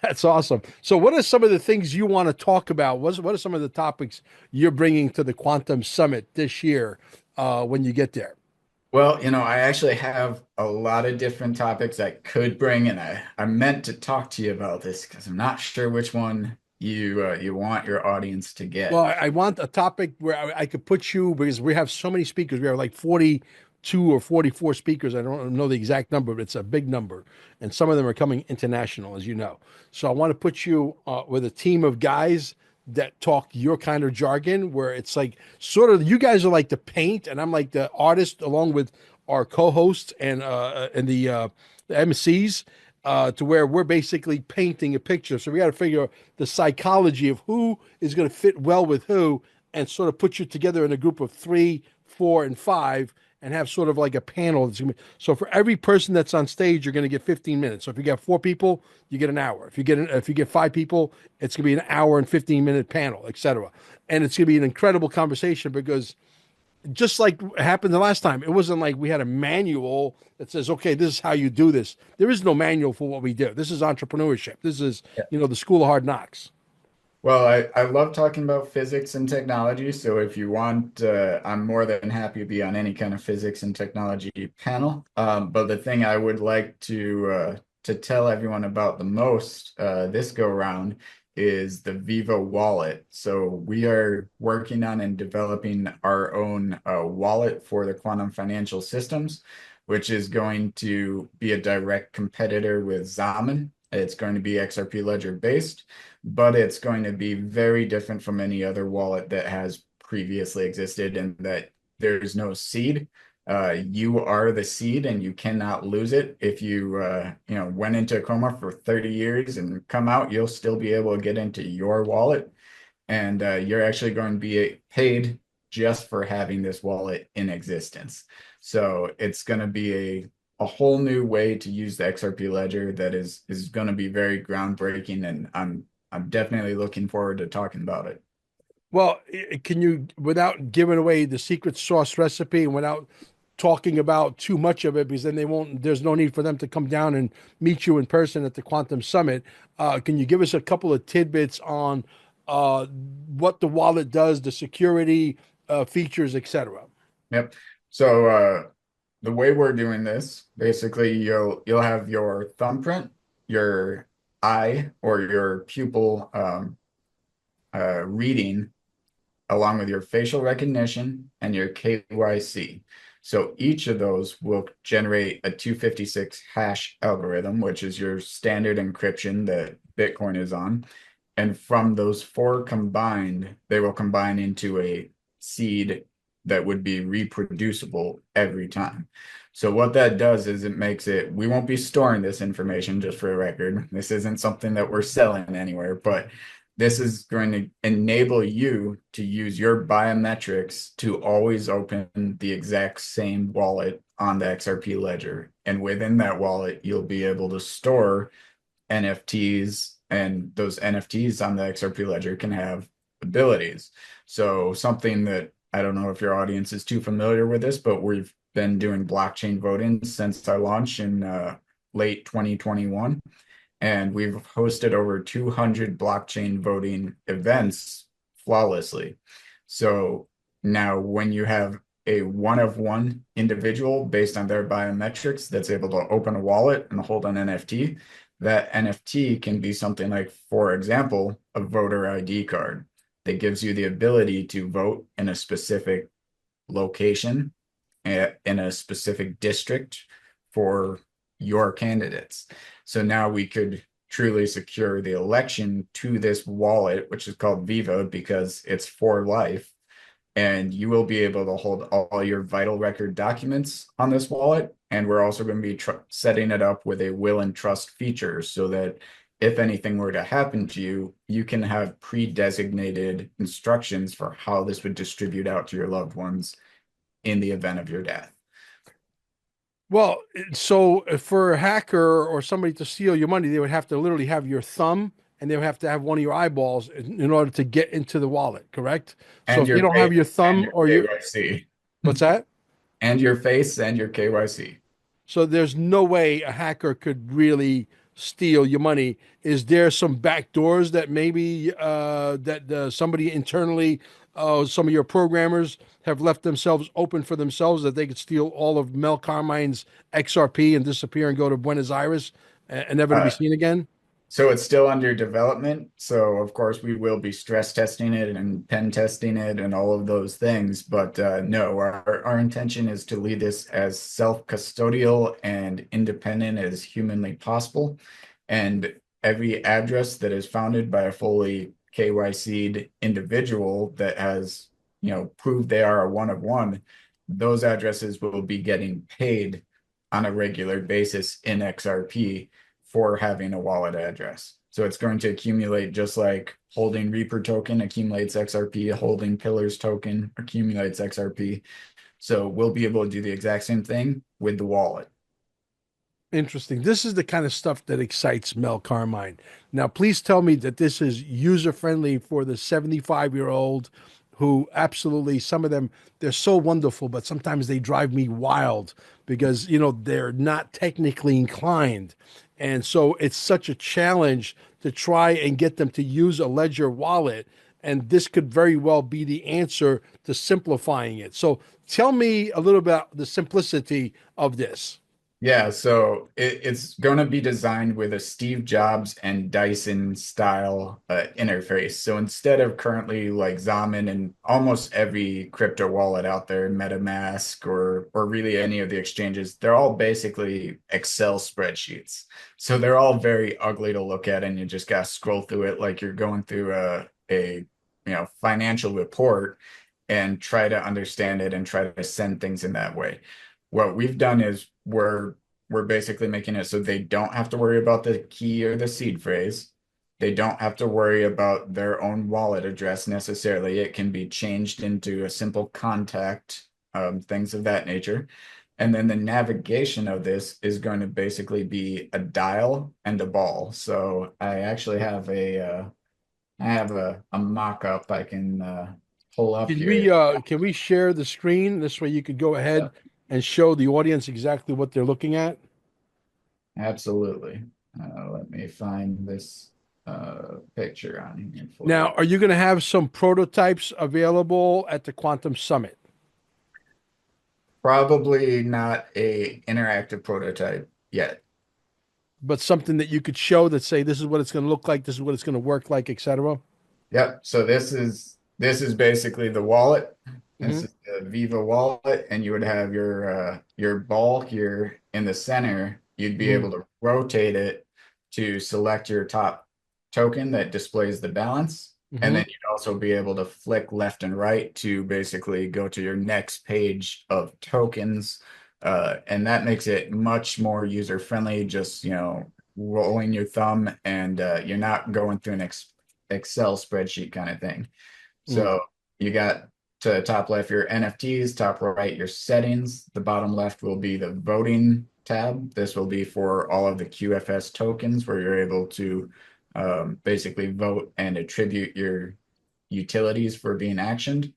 That's awesome. So, what are some of the things you want to talk about? What are some of the topics you're bringing to the Quantum Summit this year when you get there? Well, I actually have a lot of different topics I could bring, and I meant to talk to you about this because I'm not sure which one you want your audience to Well, get. I want a topic where I could put you because we have so many speakers. We have like 42 or 44 speakers. I don't know the exact number, but it's a big number. And some of them are coming international, as you know. So I want to put you with a team of guys that talk your kind of jargon, where it's like sort of you guys are like the paint, and I'm like the artist, along with our co-hosts and the MCs. To where we're basically painting a picture. So we got to figure the psychology of who is going to fit well with who and sort of put you together in a group of 3, 4, and 5 and have sort of like a panel. So for every person that's on stage, you're going to get 15 minutes. So if you get 4 people, you get an hour. If you get 5 people, it's going to be an hour and 15-minute panel, etc. And it's going to be an incredible conversation because just like happened the last time, it wasn't like we had a manual that says, okay, this is how you do this. There is no manual for what we do. This is entrepreneurship. This is, the school of hard knocks. Well, I love talking about physics and technology, so if you want, I'm more than happy to be on any kind of physics and technology panel. But the thing I would like to tell everyone about the most this go round is the Viva wallet. So we are working on and developing our own wallet for the quantum financial systems, which is going to be a direct competitor with Zaman. It's going to be XRP Ledger based, but it's going to be very different from any other wallet that has previously existed, and that there's no seed. You are the seed, and you cannot lose it. If you went into a coma for 30 years and come out, you'll still be able to get into your wallet, and you're actually going to be paid just for having this wallet in existence. So it's going to be a whole new way to use the XRP ledger that is going to be very groundbreaking, and I'm definitely looking forward to talking about it. Well, can you, without giving away the secret sauce recipe and without talking about too much of it, because then there's no need for them to come down and meet you in person at the Quantum Summit. Can you give us a couple of tidbits on what the wallet does, the security features, etc.? Yep. So the way we're doing this, basically you'll have your thumbprint, your eye or your pupil reading along with your facial recognition and your KYC. So each of those will generate a 256 hash algorithm, which is your standard encryption that Bitcoin is on. And from those four combined, they will combine into a seed that would be reproducible every time. So what that does is it makes it, we won't be storing this information, just for a record. This isn't something that we're selling anywhere, but this is going to enable you to use your biometrics to always open the exact same wallet on the XRP ledger. And within that wallet, you'll be able to store NFTs, and those NFTs on the XRP ledger can have abilities. So something that I don't know if your audience is too familiar with this, but we've been doing blockchain voting since our launch in late 2021. And we've hosted over 200 blockchain voting events flawlessly. So now when you have a one of one individual based on their biometrics that's able to open a wallet and hold an NFT, that NFT can be something like, for example, a voter ID card that gives you the ability to vote in a specific location in a specific district for your candidates. So now we could truly secure the election to this wallet, which is called Viva because it's for life. And you will be able to hold all your vital record documents on this wallet. And we're also going to be setting it up with a will and trust feature so that if anything were to happen to you, you can have pre-designated instructions for how this would distribute out to your loved ones in the event of your death. Well, so for a hacker or somebody to steal your money, they would have to literally have your thumb and they would have to have one of your eyeballs in order to get into the wallet, correct? So And if they your don't face have your and thumb your or your, KYC. what's that? And your face and your KYC. So there's no way a hacker could really steal your money. Is there some back doors that maybe that somebody internally, some of your programmers have left themselves open for themselves that they could steal all of Mel Carmine's XRP and disappear and go to Buenos Aires and never to be Uh, seen again? So it's still under development. So of course we will be stress testing it and pen testing it and all of those things. But no, our intention is to lead this as self-custodial and independent as humanly possible. And every address that is founded by a fully KYC'd individual that has, proved they are a one of one, those addresses will be getting paid on a regular basis in XRP for having a wallet address. So it's going to accumulate just like holding Reaper token accumulates XRP, holding Pillars token accumulates XRP. So we'll be able to do the exact same thing with the wallet. Interesting. This is the kind of stuff that excites Mel Carmine. Now, please tell me that this is user friendly for the 75-year-old who absolutely, some of them, they're so wonderful, but sometimes they drive me wild because, they're not technically inclined. And so it's such a challenge to try and get them to use a Ledger wallet. And this could very well be the answer to simplifying it. So tell me a little about the simplicity of this. Yeah, so it's going to be designed with a Steve Jobs and Dyson style interface. So instead of currently like Zaman and almost every crypto wallet out there, MetaMask or really any of the exchanges, they're all basically Excel spreadsheets. So they're all very ugly to look at, and you just got to scroll through it like you're going through a financial report and try to understand it and try to send things in that way. What we've done is we're basically making it so they don't have to worry about the key or the seed phrase. They don't have to worry about their own wallet address necessarily. It can be changed into a simple contact, things of that nature. And then the navigation of this is going to basically be a dial and a ball. So I actually have a mock-up I can pull up here. Can we share the screen? This way you could go ahead and show the audience exactly what they're looking at. Absolutely. Let me find this picture on here for Now, you. are you going to have some prototypes available at the Quantum Summit, Probably not a interactive prototype yet. but something that you could show that say this is what it's going to look like, this is what it's going to work like, etc.? Yep. So this is basically the wallet. This Hmm. is the Viva wallet, and you would have your ball here in the center. You'd be Hmm. able to rotate it to select your top token that displays the balance. And Hmm. then you'd also be able to flick left and right to basically go to your next page of tokens. And that makes it much more user friendly, just, rolling your thumb and you're not going through an Excel spreadsheet kind of thing. Hmm. So you got to top left your NFTs, top right your settings. The bottom left will be the voting tab. This will be for all of the QFS tokens where you're able to basically vote and attribute your utilities for being actioned.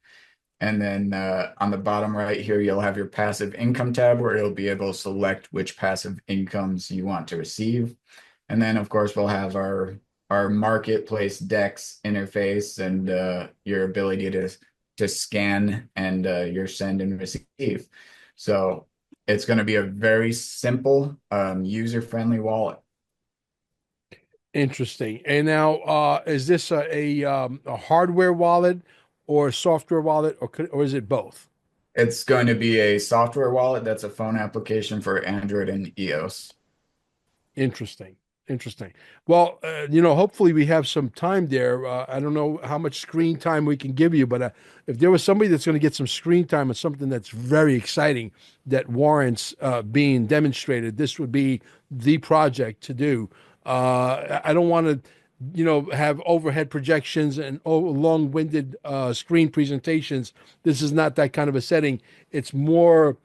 And then on the bottom right here, you'll have your passive income tab where you'll be able to select which passive incomes you want to receive. And then, of course, we'll have our marketplace DEX interface and your ability to scan and your send and receive. So it's going to be a very simple, user-friendly wallet. Interesting. And now, is this a hardware wallet or a software wallet, or is it both? It's going to be a software wallet that's a phone application for Android and iOS. Interesting. Interesting. Well, hopefully we have some time there. I don't know how much screen time we can give you, but if there was somebody that's going to get some screen time on something that's very exciting that warrants being demonstrated, this would be the project to do. I don't want to, have overhead projections and long-winded screen presentations. This is not that kind of a setting. It's more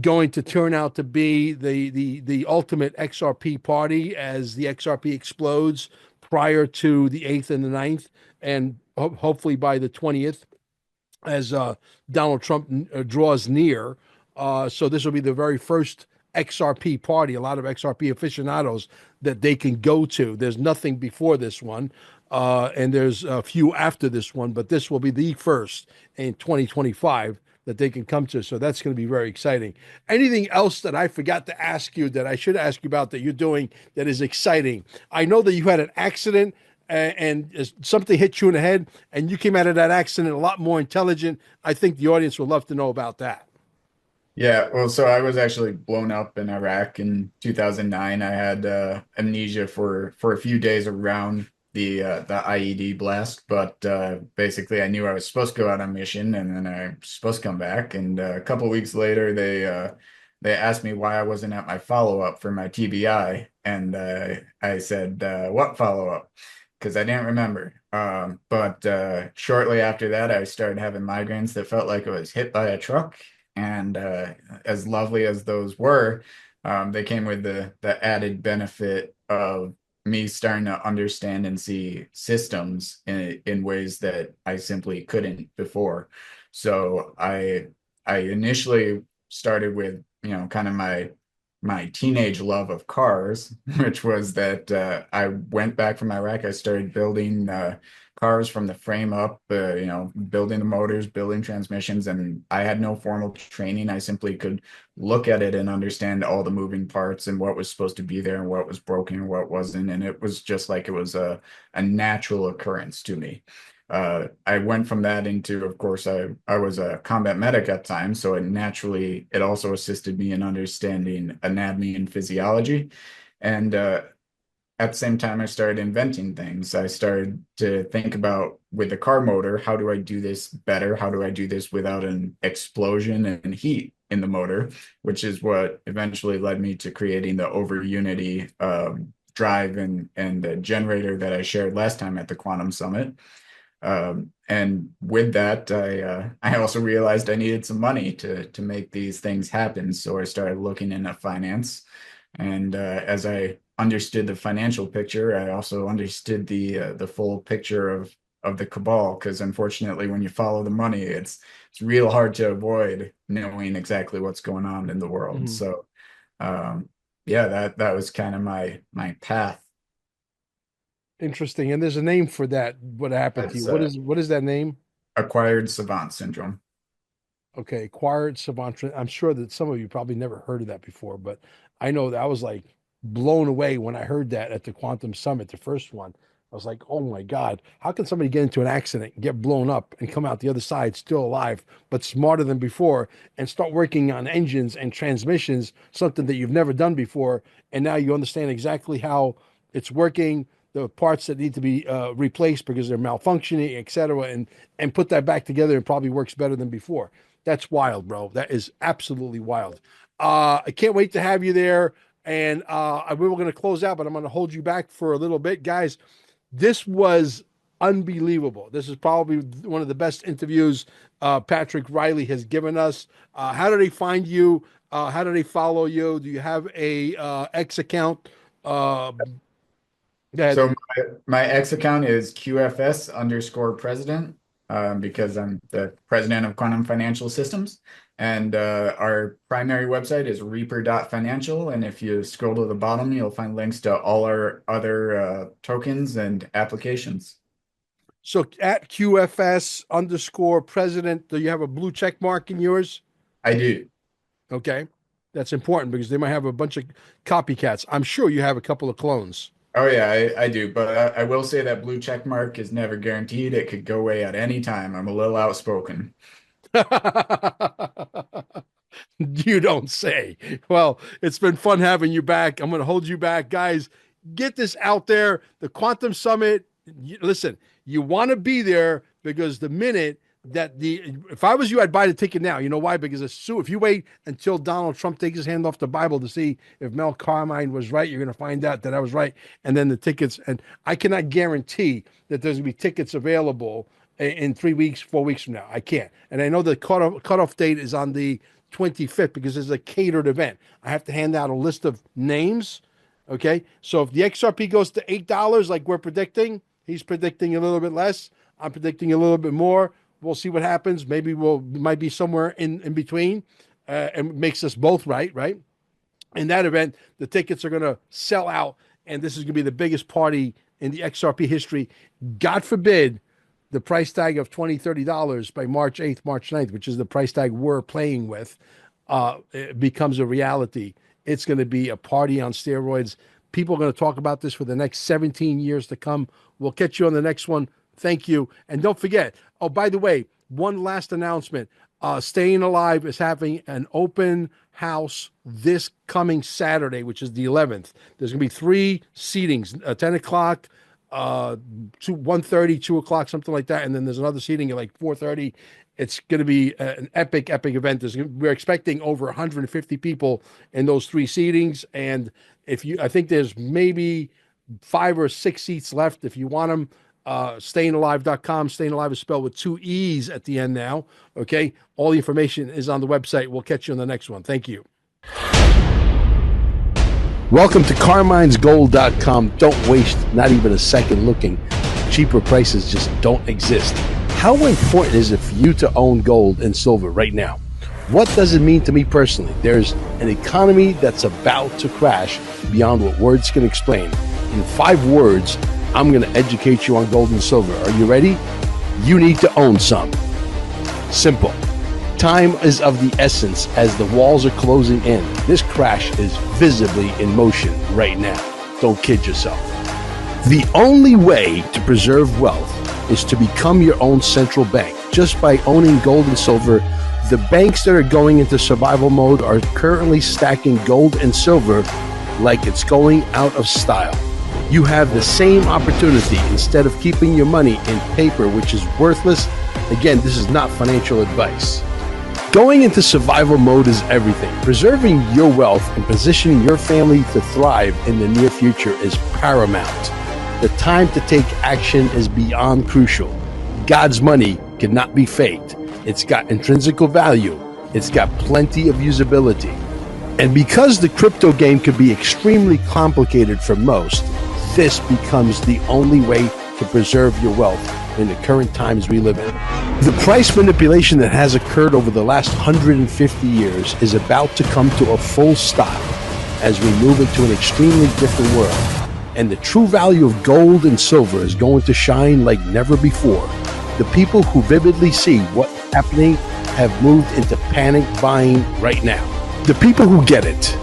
going to turn out to be the ultimate XRP party as the XRP explodes prior to the 8th and the 9th, and hopefully by the 20th as Donald Trump draws near. So this will be the very first XRP party, a lot of XRP aficionados that they can go to. There's nothing before this one, and there's a few after this one, but this will be the first in 2025 that they can come to. So that's going to be very exciting. Anything else that I forgot to ask you that I should ask you about that you're doing that is exciting? I know that you had an accident and something hit you in the head, and you came out of that accident a lot more intelligent. I think the audience would love to know about that. Yeah, well, so I was actually blown up in Iraq in 2009. I had amnesia for a few days around the IED blast, but basically I knew I was supposed to go out on mission, and then I was supposed to come back. And a couple of weeks later, they asked me why I wasn't at my follow-up for my TBI, and I said, "What follow-up?" Because I didn't remember. But shortly after that, I started having migraines that felt like I was hit by a truck. And as lovely as those were, they came with the added benefit of me starting to understand and see systems in ways that I simply couldn't before. So I initially started with, kind of my teenage love of cars, which was that I went back from Iraq. I started building cars from the frame up, building the motors, building transmissions, and I had no formal training. I simply could look at it and understand all the moving parts and what was supposed to be there and what was broken and what wasn't. And it was just like it was a natural occurrence to me. I went from that into, of course, I was a combat medic at times, so it also assisted me in understanding anatomy and physiology. And at the same time, I started inventing things. I started to think about with the car motor, how do I do this better? How do I do this without an explosion and heat in the motor, which is what eventually led me to creating the over Unity drive and the generator that I shared last time at the Quantum Summit. And with that, I also realized I needed some money to make these things happen. So I started looking into finance. And as I understood the financial picture, I also understood the full picture of the cabal. Because unfortunately, when you follow the money, it's real hard to avoid knowing exactly what's going on in the world. Mhm. So yeah, that was kind of my path. Interesting. And there's a name for that. What happened to you? That's What is that name? acquired savant syndrome. Okay, acquired savant. I'm sure that some of you probably never heard of that before, but I know that I was like blown away when I heard that at the Quantum Summit, the first one. I was like, oh my God, how can somebody get into an accident, get blown up, and come out the other side still alive, but smarter than before, and start working on engines and transmissions, something that you've never done before, and now you understand exactly how it's working, the parts that need to be replaced because they're malfunctioning, et cetera, and put that back together, and probably works better than before. That's wild, bro. That is absolutely wild. I can't wait to have you there. And we were going to close out, but I'm going to hold you back for a little bit. Guys, this was unbelievable. This is probably one of the best interviews Patrick Reily has given us. How do they find you? How do they follow you? Do you have a X account? Uh, Go ahead. So my X account is QFS underscore president, because I'm the president of Quantum Financial Systems. And our primary website is reaper.financial. And if you scroll to the bottom, you'll find links to all our other tokens and applications. So at QFS underscore president, do you have a blue check mark in yours? I do. Okay. That's important because they might have a bunch of copycats. I'm sure you have a couple of clones. Oh yeah, I do. But I will say that blue check mark is never guaranteed. It could go away at any time. I'm a little outspoken. You don't say. Well, it's been fun having you back. I'm going to hold you back, guys. Get this out there. The Quantum Summit. Listen, you want to be there because the minute that if I was you, I'd buy the ticket now. You know why? Because if you wait until Donald Trump takes his hand off the Bible to see if Mel Carmine was right, you're going to find out that I was right. And then the tickets, and I cannot guarantee that there's going to be tickets available in 3 weeks, 4 weeks from now. I can't. And I know the cutoff date is on the 25th because it's a catered event. I have to hand out a list of names. Okay. So if the XRP goes to $8, like we're predicting, he's predicting a little bit less. I'm predicting a little bit more. We'll see what happens. Maybe might be somewhere in between, and makes us both right. In that event, the tickets are going to sell out, and this is going to be the biggest party in the XRP history. God forbid the price tag of $20, $30 by March 8th, March 9th, which is the price tag we're playing with, it becomes a reality. It's going to be a party on steroids. People are going to talk about this for the next 17 years to come. We'll catch you on the next one. Thank you. And don't forget, oh, by the way, one last announcement. Staying Alive is having an open house this coming Saturday, which is the 11th. There's going to be 3 seatings, 10 o'clock, 1:30, 2 o'clock, something like that. And then there's another seating at like 4:30. It's going to be an epic event. We're expecting over 150 people in those 3 seatings. And I think there's maybe 5 or 6 seats left if you want them. Stayingalive.com. Staying Alive is spelled with 2 E's at the end now. Okay. All the information is on the website. We'll catch you on the next one. Thank you. Welcome to carminesgold.com. Don't waste not even a second looking. Cheaper prices just don't exist. How important is it for you to own gold and silver right now? What does it mean to me personally? There's an economy that's about to crash beyond what words can explain. In 5 words, I'm going to educate you on gold and silver. Are you ready? You need to own some. Simple. Time is of the essence as the walls are closing in. This crash is visibly in motion right now. Don't kid yourself. The only way to preserve wealth is to become your own central bank. Just by owning gold and silver, the banks that are going into survival mode are currently stacking gold and silver like it's going out of style. You have the same opportunity instead of keeping your money in paper, which is worthless. Again, this is not financial advice. Going into survival mode is everything. Preserving your wealth and positioning your family to thrive in the near future is paramount. The time to take action is beyond crucial. God's money cannot be faked. It's got intrinsic value. It's got plenty of usability. And because the crypto game can be extremely complicated for most, this becomes the only way to preserve your wealth in the current times we live in. The price manipulation that has occurred over the last 150 years is about to come to a full stop as we move into an extremely different world. And the true value of gold and silver is going to shine like never before. The people who vividly see what's happening have moved into panic buying right now. The people who get it,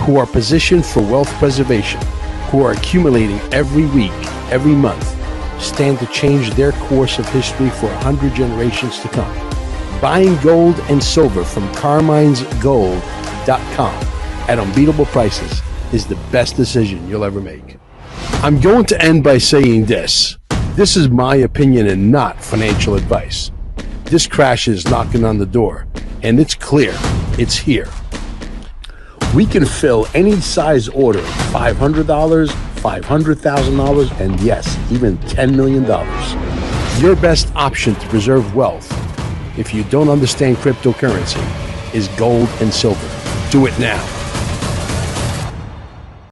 who are positioned for wealth preservation, who are accumulating every week, every month, stand to change their course of history for 100 generations to come. Buying gold and silver from carminesgold.com at unbeatable prices is the best decision you'll ever make. I'm going to end by saying this. This is my opinion and not financial advice. This crash is knocking on the door, and it's clear. It's here. We can fill any size order, $500, $500,000, and yes, even $10 million. Your best option to preserve wealth, if you don't understand cryptocurrency, is gold and silver. Do it now.